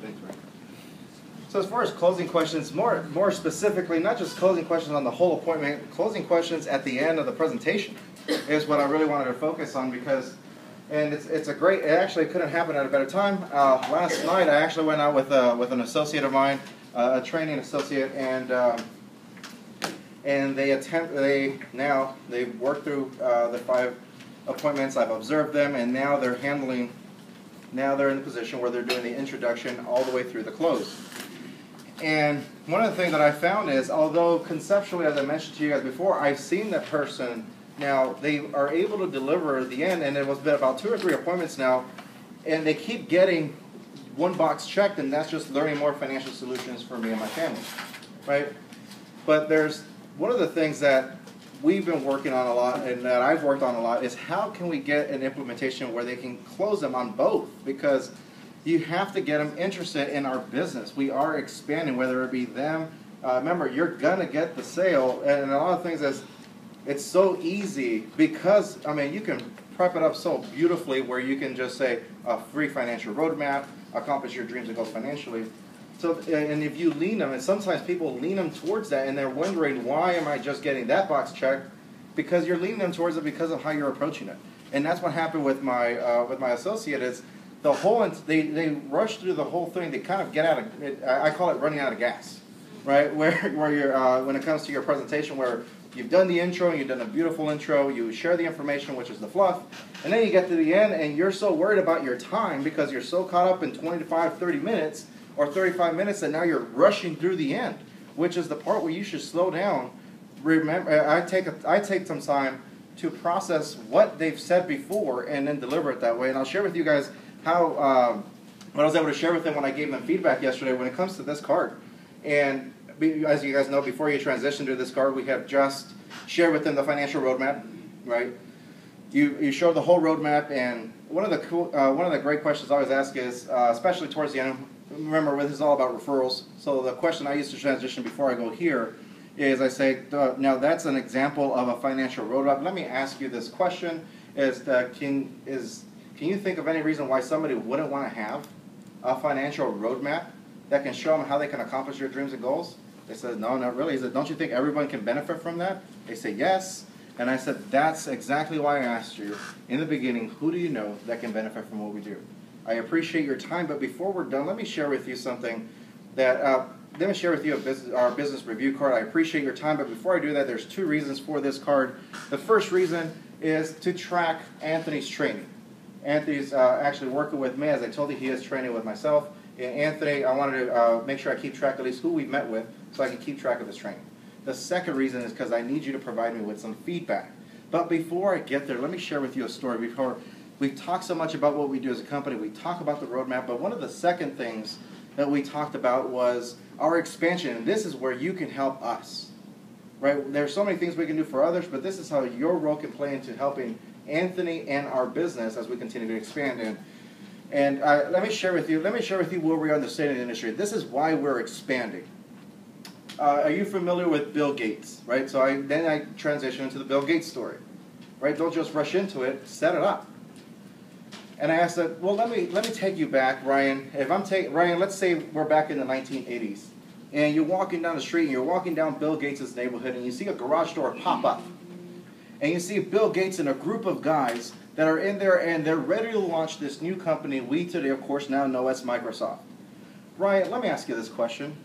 Thanks, Ray. So as far as closing questions, more specifically, not just closing questions on the whole appointment, closing questions at the end of the presentation is what I really wanted to focus on because, and it's a great, it actually couldn't happen at a better time. Last night I actually went out with an associate of mine, a training associate, and they've worked through the 5 appointments. I've observed them, and now they're in the position where they're doing the introduction all the way through the close. And one of the things that I found is, although conceptually, as I mentioned to you guys before, I've seen that person, now they are able to deliver the end, and it was been about 2 or 3 appointments now, and they keep getting one box checked, and that's just learning more financial solutions for me and my family, right? But there's one of the things that we've been working on a lot, and that I've worked on a lot, is how can we get an implementation where they can close them on both? Because you have to get them interested in our business. We are expanding, whether it be them. Remember, you're going to get the sale, and a lot of things is, it's so easy because, I mean, you can prep it up so beautifully where you can just say a free financial roadmap, accomplish your dreams and goals financially. So, and if you lean them, and sometimes people lean them towards that, and they're wondering, why am I just getting that box checked? Because you're leaning them towards it because of how you're approaching it. And that's what happened with my associate is the whole, they rush through the whole thing. They kind of get out of it. I call it running out of gas, right? Where you're when it comes to your presentation, where you've done the intro, you've done a beautiful intro, you share the information, which is the fluff, and then you get to the end, and you're so worried about your time because you're so caught up in 25, 30 minutes or 35 minutes that now you're rushing through the end, which is the part where you should slow down. Remember, I take some time to process what they've said before and then deliver it that way. And I'll share with you guys how what I was able to share with them when I gave them feedback yesterday when it comes to this card. And as you guys know, before you transition to this card, we have just shared with them the financial roadmap, right? You show the whole roadmap, and one of the great questions I always ask is, especially towards the end. Remember, this is all about referrals. So the question I used to transition before I go here is I say, now that's an example of a financial roadmap. Let me ask you this question: can you think of any reason why somebody wouldn't want to have a financial roadmap that can show them how they can accomplish their dreams and goals? They said, no, not really. He said, don't you think everyone can benefit from that? They say, yes. And I said, that's exactly why I asked you in the beginning, who do you know that can benefit from what we do? I appreciate your time, but before we're done, let me share with you something that, let me share with you our business review card. I appreciate your time, but before I do that, there's 2 reasons for this card. The first reason is to track Anthony's training. Anthony's actually working with me. As I told you, he is training with myself. And Anthony, I wanted to make sure I keep track of at least who we've met with so I can keep track of his training. The second reason is because I need you to provide me with some feedback. But before I get there, let me share with you a story. Before we talk so much about what we do as a company, we talk about the roadmap, but one of the second things that we talked about was our expansion, and this is where you can help us. Right? There's so many things we can do for others, but this is how your role can play into helping Anthony and our business as we continue to expand in. And let me share with you where we are in the state of the industry. This is why we're expanding. Are you familiar with Bill Gates? Right. So then I transition into the Bill Gates story. Right. Don't just rush into it. Set it up. And I asked that. Well, let me take you back, Ryan. Ryan, let's say we're back in the 1980s, and you're walking down the street, and you're walking down Bill Gates' neighborhood, and you see a garage door pop up, and you see Bill Gates and a group of guys that are in there, and they're ready to launch this new company we today, of course, now know as Microsoft. Ryan, let me ask you this question.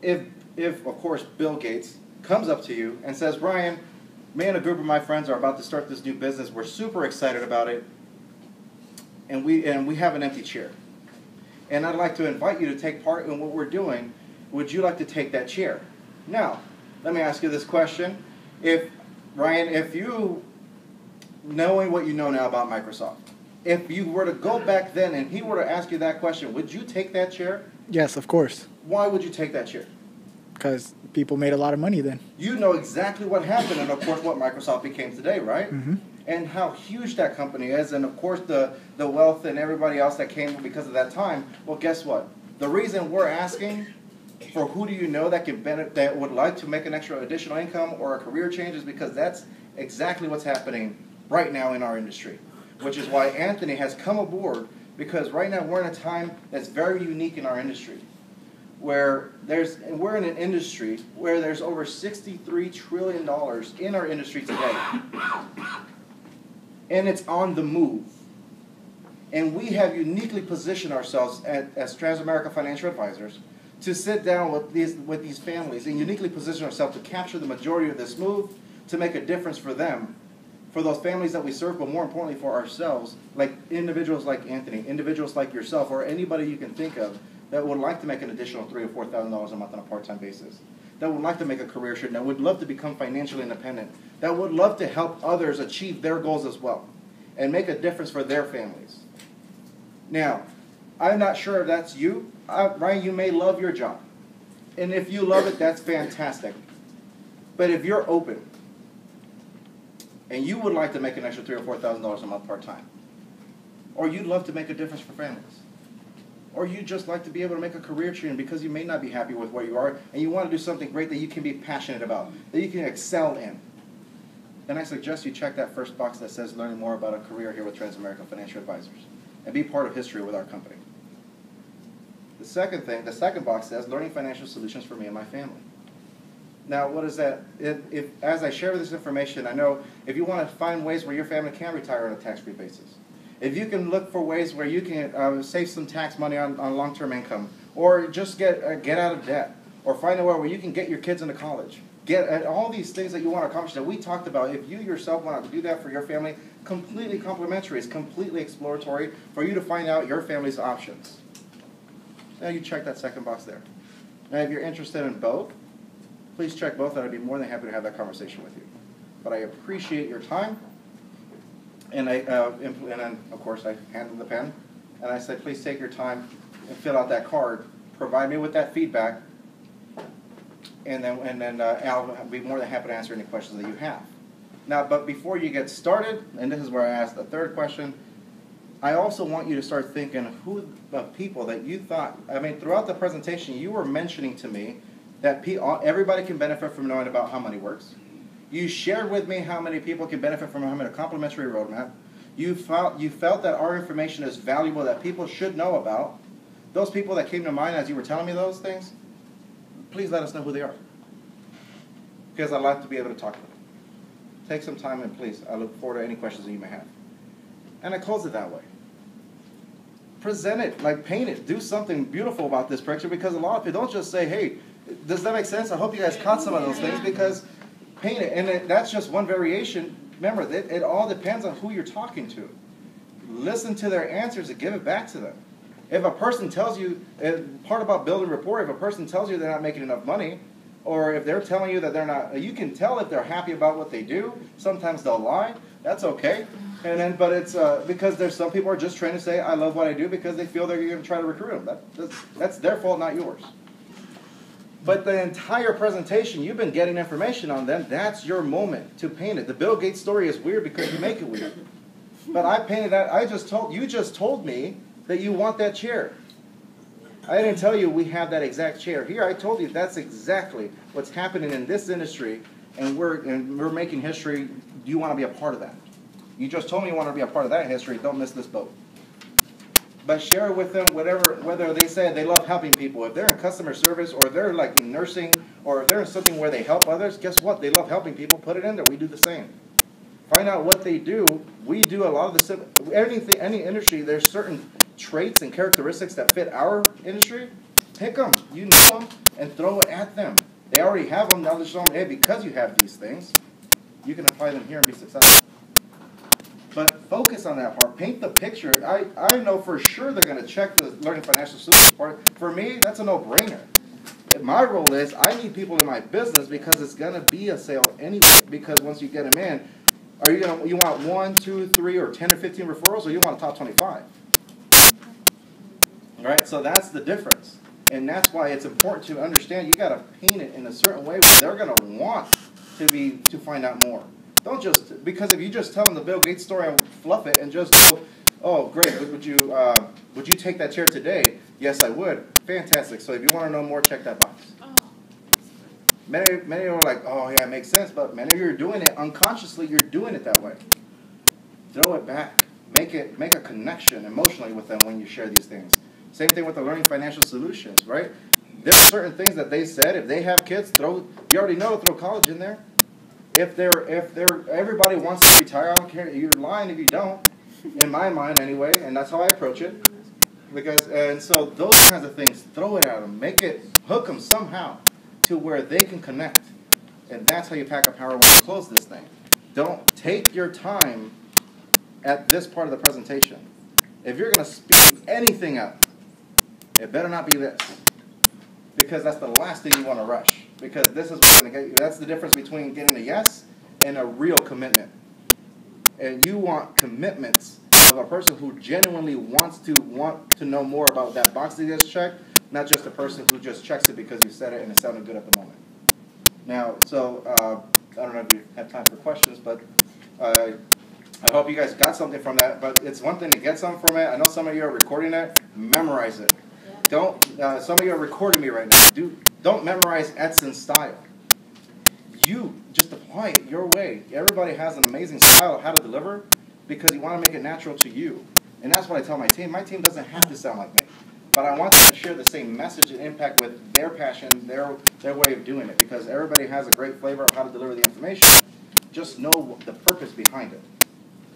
If of course, Bill Gates comes up to you and says, Ryan, me and a group of my friends are about to start this new business. We're super excited about it, and we have an empty chair. And I'd like to invite you to take part in what we're doing. Would you like to take that chair? Now, let me ask you this question. Ryan, if you, knowing what you know now about Microsoft, if you were to go back then and he were to ask you that question, would you take that chair? Yes, of course. Why would you take that chair? Because people made a lot of money then. You know exactly what happened and, of course, what Microsoft became today, right? Mm-hmm. And how huge that company is, and, of course, the wealth and everybody else that came because of that time. Well, guess what? The reason we're asking for who do you know that that would like to make an extra additional income or a career change is because that's exactly what's happening right now in our industry, which is why Anthony has come aboard Because right now we're in a time that's very unique in our industry, where we're in an industry where there's over $63 trillion in our industry today. And it's on the move. And we have uniquely positioned ourselves as Transamerica Financial Advisors to sit down with these families and uniquely position ourselves to capture the majority of this move, to make a difference for them, for those families that we serve, but more importantly for ourselves, like individuals like Anthony, individuals like yourself, or anybody you can think of that would like to make an additional $3,000 or $4,000 a month on a part-time basis, that would like to make a career shift, that would love to become financially independent, that would love to help others achieve their goals as well, and make a difference for their families. Now, I'm not sure if that's you. Ryan, you may love your job. And if you love it, that's fantastic. But if you're open, and you would like to make an extra $3,000 or $4,000 a month part-time, or you'd love to make a difference for families, or you just like to be able to make a career change because you may not be happy with where you are, and you want to do something great that you can be passionate about, that you can excel in, then I suggest you check that first box that says learning more about a career here with Transamerica Financial Advisors, and be part of history with our company. The second box says learning financial solutions for me and my family. Now, what is that? As I share this information, I know if you want to find ways where your family can retire on a tax-free basis, if you can look for ways where you can save some tax money on long-term income, or just get out of debt, or find a way where you can get your kids into college, get all these things that you want to accomplish that we talked about, if you yourself want to do that for your family, completely complimentary, it's completely exploratory for you to find out your family's options. Now you check that second box there. Now if you're interested in both, please check both, and I'd be more than happy to have that conversation with you. But I appreciate your time, and then of course I handed the pen, and I said, please take your time and fill out that card, provide me with that feedback, and then I'll be more than happy to answer any questions that you have. Now, but before you get started, and this is where I ask the third question, I also want you to start thinking who the people that you thought, throughout the presentation you were mentioning to me that everybody can benefit from knowing about how money works. You shared with me how many people can benefit from having a complimentary roadmap. You felt that our information is valuable, that people should know about. Those people that came to mind as you were telling me those things, please let us know who they are, because I'd like to be able to talk to them. Take some time, and please, I look forward to any questions that you may have. And I close it that way. Present it, like paint it, do something beautiful about this picture, because a lot of people don't just say, hey, does that make sense? I hope you guys caught some of those things, because paint it, and that's just one variation. Remember, it all depends on who you're talking to. Listen to their answers and give it back to them. If a person tells you, part about building rapport, if a person tells you they're not making enough money, or if they're telling you that they're not, you can tell if they're happy about what they do. Sometimes they'll lie. That's okay. But it's because there's some people are just trying to say, I love what I do, because they feel they're going to try to recruit them. That's their fault, not yours. But the entire presentation, you've been getting information on them. That's your moment to paint it. The Bill Gates story is weird because you make it weird. But I painted that. You just told me that you want that chair. I didn't tell you we have that exact chair here. I told you that's exactly what's happening in this industry, and we're making history. Do you want to be a part of that? You just told me you want to be a part of that history. Don't miss this boat. But share it with them, whether they say they love helping people. If they're in customer service, or they're like nursing, or if they're in something where they help others, guess what? They love helping people. Put it in there. We do the same. Find out what they do. We do a lot of the any industry. There's certain traits and characteristics that fit our industry. Pick them. You know them, and throw it at them. They already have them. Now they're showing, hey, because you have these things, you can apply them here and be successful. But focus on that part. Paint the picture. I know for sure they're going to check the learning financial solutions part. For me, that's a no-brainer. My role is I need people in my business, because it's going to be a sale anyway. Because once you get them in, you want 1, 2, 3, or 10 or 15 referrals, or you want a top 25? All right, so that's the difference. And that's why it's important to understand you got to paint it in a certain way where they're going to want to find out more. Don't just, because if you just tell them the Bill Gates story and fluff it and just go, oh, great, would you take that chair today? Yes, I would. Fantastic. So if you want to know more, check that box. Many are like, oh, yeah, it makes sense, but many of you are doing it unconsciously. You're doing it that way. Throw it back. make a connection emotionally with them when you share these things. Same thing with the learning financial solutions, right? There are certain things that they said, if they have kids, you already know, throw college in there. If everybody wants to retire, I don't care, you're lying if you don't, in my mind anyway, and that's how I approach it. And so those kinds of things, throw it at them, hook them somehow to where they can connect. And that's how you pack up power when you close this thing. Don't take your time at this part of the presentation. If you're going to speak anything up, it better not be this. Because that's the last thing you want to rush. Because this is what's going to get you. That's the difference between getting a yes and a real commitment. And you want commitments of a person who genuinely wants to know more about that box that you just checked, not just a person who just checks it because you said it and it sounded good at the moment. Now, so I don't know if you have time for questions, but I hope you guys got something from that. But it's one thing to get something from it. I know some of you are recording it. Memorize it. Don't. Some of you are recording me right now. Don't memorize Edson's style. You just apply it your way. Everybody has an amazing style of how to deliver because you want to make it natural to you. And that's what I tell my team. My team doesn't have to sound like me. But I want them to share the same message and impact with their passion, their way of doing it. Because everybody has a great flavor of how to deliver the information. Just know the purpose behind it.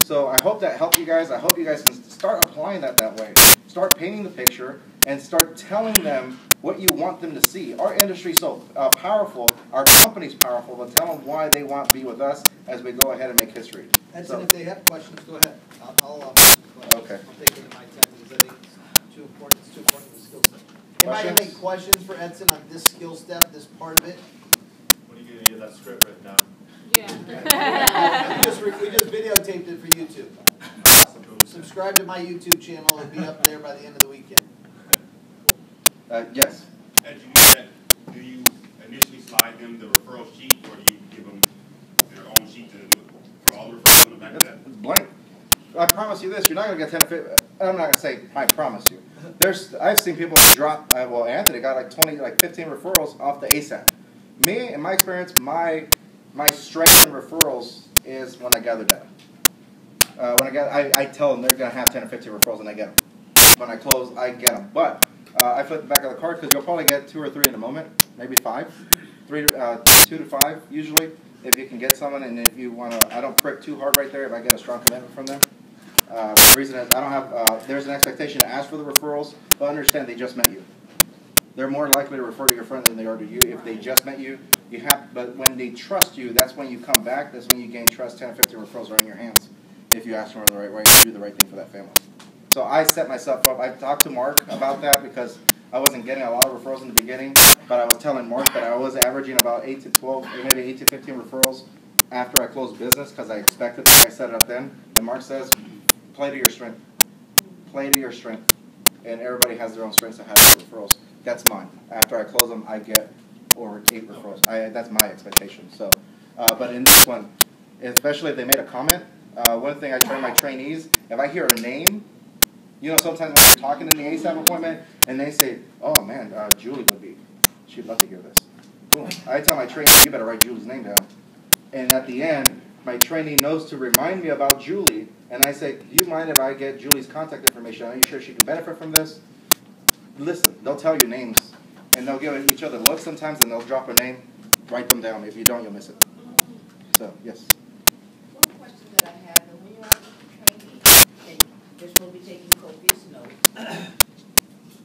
So I hope that helped you guys. I hope you guys can start applying that way. Start painting the picture and start telling them what you want them to see. Our industry is so powerful. Our company's powerful. But tell them why they want to be with us as we go ahead and make history. Edson, if they have questions, go ahead. I'll okay. I'll take it in my 10 because I think it's too important. It's too important to the skill set. Am I going to make questions for Edson on this skill step, this part of it? When are you going to get that script written down? Yeah. we just videotaped it for YouTube. Subscribe to my YouTube channel. It'll be up there by the end of the weekend. Yes. As you said, do you initially slide them the referral sheet, or do you give them their own sheet for all the referrals on the back of that? Blank. I promise you this, you're not going to get 10 to 15. I'm not going to say, I promise you. I've seen people drop, well, Anthony got like 15 referrals off the ASAP. Me, in my experience, my strength in referrals is when I gather data. I tell them they're going to have 10 or 15 referrals and I get them. When I close, I get them. But I flip the back of the card because you'll probably get 2 or 3 in a moment, maybe 5. 2 to 5 usually, if you can get someone. And if you want to, I don't prick too hard right there if I get a strong commitment from them. The reason is I don't have, there's an expectation to ask for the referrals, but understand they just met you. They're more likely to refer to your friend than they are to you. If they just met you, but when they trust you, that's when you come back, that's when you gain trust. 10 or 15 referrals right in your hands if you ask them the right way to do the right thing for that family. So I set myself up. I talked to Mark about that because I wasn't getting a lot of referrals in the beginning, but I was telling Mark that I was averaging about 8 to 12, or maybe 8 to 15 referrals after I closed business because I expected them. I set it up then. And Mark says, play to your strength. Play to your strength. And everybody has their own strengths of how to get referrals. That's mine. After I close them, I get over 8 referrals. That's my expectation. So, but in this one, especially if they made a comment, one thing I tell my trainees, if I hear a name, you know, sometimes when you're talking in the ASAP appointment, and they say, oh man, Julie would be, she'd love to hear this. Boom. I tell my trainee, you better write Julie's name down. And at the end, my trainee knows to remind me about Julie, and I say, do you mind if I get Julie's contact information? Are you sure she can benefit from this? Listen, they'll tell you names, and they'll give each other looks sometimes, and they'll drop a name. Write them down. If you don't, you'll miss it. So, yes. One question that I have, and when you're out training, and they're supposed to be taking copious notes,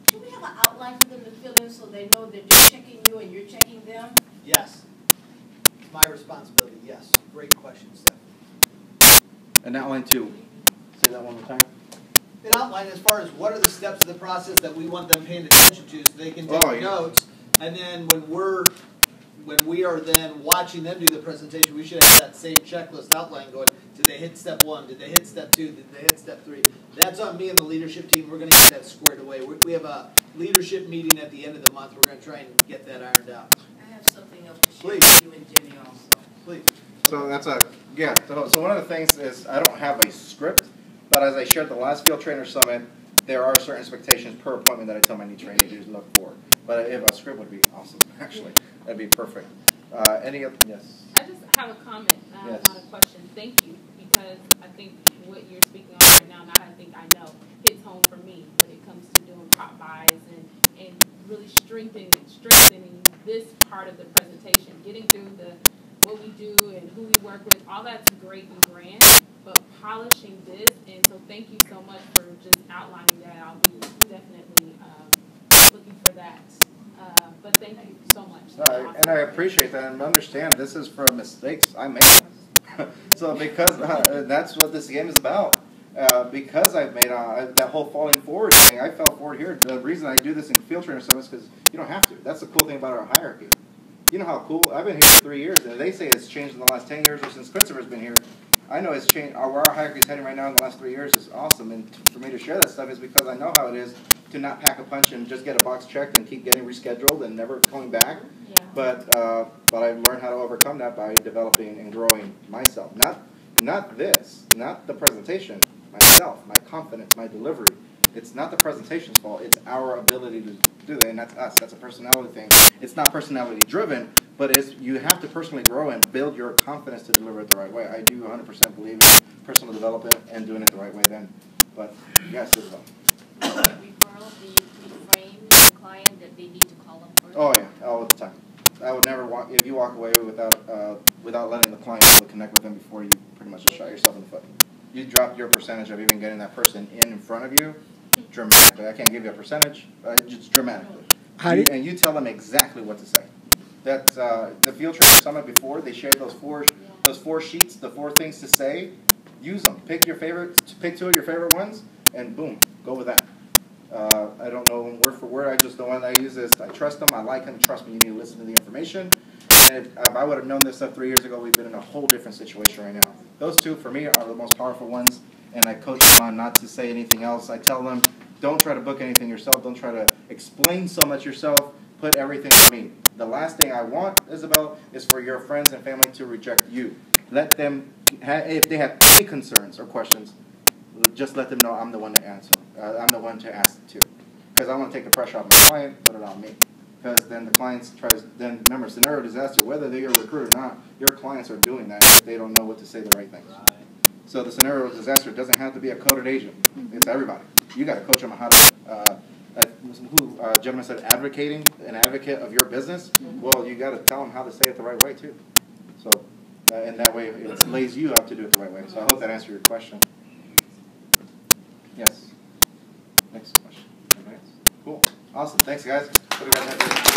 do we have an outline for them to fill in so they know that they're checking you and you're checking them? Yes. It's my responsibility, yes. Great question, Steph. An outline too. Say that one more time. An outline as far as what are the steps of the process that we want them paying attention to so they can take notes. And then when we are then watching them do the presentation, we should have that same checklist outline going, did they hit step 1? Did they hit step 2? Did they hit step 3? That's on me and the leadership team. We're going to get that squared away. We have a leadership meeting at the end of the month. We're going to try and get that ironed out. I have something else to share Please. with you and Jenny also. Please. So that's so one of the things is I don't have a script, but as I shared the last Field Trainer Summit, there are certain expectations per appointment that I tell my new trainees to look for. But if a script would be awesome, actually. That'd be perfect. Any other? Yes. I just have a comment, Yes. not a question. Thank you, because I think what you're speaking on right now, not I think I know, hits home for me when it comes to doing pop buys and really strengthening this part of the presentation, getting through what we do and who we work with. All that's great and grand, but polishing this, and so thank you so much for just outlining that. I'll be definitely looking for that. But thank you so much. Awesome. And I appreciate that, and understand this is from mistakes I made. So because that's what this game is about. Because I've made that whole falling forward thing, I fell forward here. The reason I do this in field training stuff is because you don't have to. That's the cool thing about our hierarchy. You know how cool, I've been here for 3 years, and they say it's changed in the last 10 years or since Christopher's been here. I know it's changed. Where our hierarchy is heading right now in the last 3 years is awesome, and for me to share that stuff is because I know how it is to not pack a punch and just get a box checked and keep getting rescheduled and never coming back. Yeah. But I've learned how to overcome that by developing and growing myself. Not this, not the presentation, myself, my confidence, my delivery. It's not the presentation's fault. It's our ability to do that, and that's us. That's a personality thing. It's not personality driven, but you have to personally grow and build your confidence to deliver it the right way. I do 100% believe in personal development and doing it the right way then. But yes, Isabel. Referral, do you frame the client that they need to call them first? Oh yeah, all the time. I would never walk, if you walk away without letting the client be able to connect with them before, you pretty much just shot yourself in the foot. You drop your percentage of even getting that person in front of you dramatically. I can't give you a percentage, just dramatically. And you tell them exactly what to say. That the Field Training Summit before, they shared those four sheets, the 4 things to say. Use them. Pick 2 of your favorite ones, and boom, go with that. I don't know them word for word. I just know one I use is I trust them, I like them, trust me, you need to listen to the information. And if I would have known this stuff 3 years ago, we've been in a whole different situation right now. Those 2, for me, are the most powerful ones, and I coach them on not to say anything else. I tell them, don't try to book anything yourself, don't try to explain so much yourself, put everything on me. The last thing I want, Isabel, is for your friends and family to reject you. Let them, if they have any concerns or questions, just let them know I'm the one to answer. I'm the one to ask to. Because I want to take the pressure off my client, put it on me. Because then the clients then remember, scenario disaster, whether they're a recruiter or not, your clients are doing that if they don't know what to say the right things. So the scenario disaster doesn't have to be a coded agent. It's everybody. You got to coach them on how to, gentleman said an advocate of your business. Well, you got to tell them how to say it the right way too. So, and that way it lays you up to do it the right way. So I hope that answered your question. Yes. Next question. Anybody else? Cool. Awesome. Thanks, guys. What do you guys have to do?